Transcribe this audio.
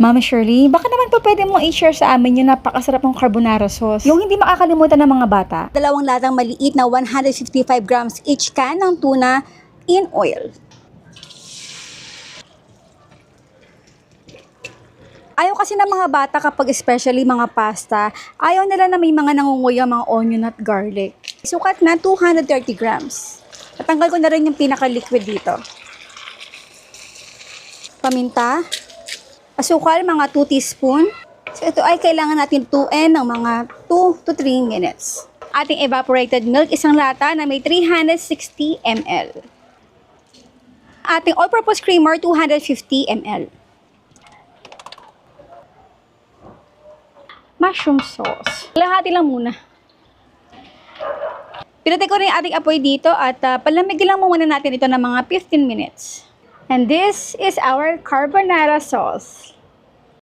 Mama Shirley, baka naman po pwede mo i-share sa amin yung napakasarap ng carbonara sauce. Yung hindi makakalimutan ng mga bata. Dalawang latang maliit na 155 grams each can ng tuna in oil. Ayaw kasi ng mga bata kapag especially mga pasta, ayaw nila na may mga nangunguya mga onion at garlic. Sukat na 230 grams. Natanggal ko na rin yung pinaka-liquid dito. Paminta. Asukal, mga 2 teaspoon. So ito ay kailangan natin tuin ng mga 2 to 3 minutes. Ating evaporated milk, isang lata na may 360 ml. Ating all-purpose creamer, 250 ml. Mushroom sauce. Lahati lang muna. Pinatay ko rin yung ating apoy dito at palamigin lang muna natin ito ng mga 15 minutes. And this is our carbonara sauce.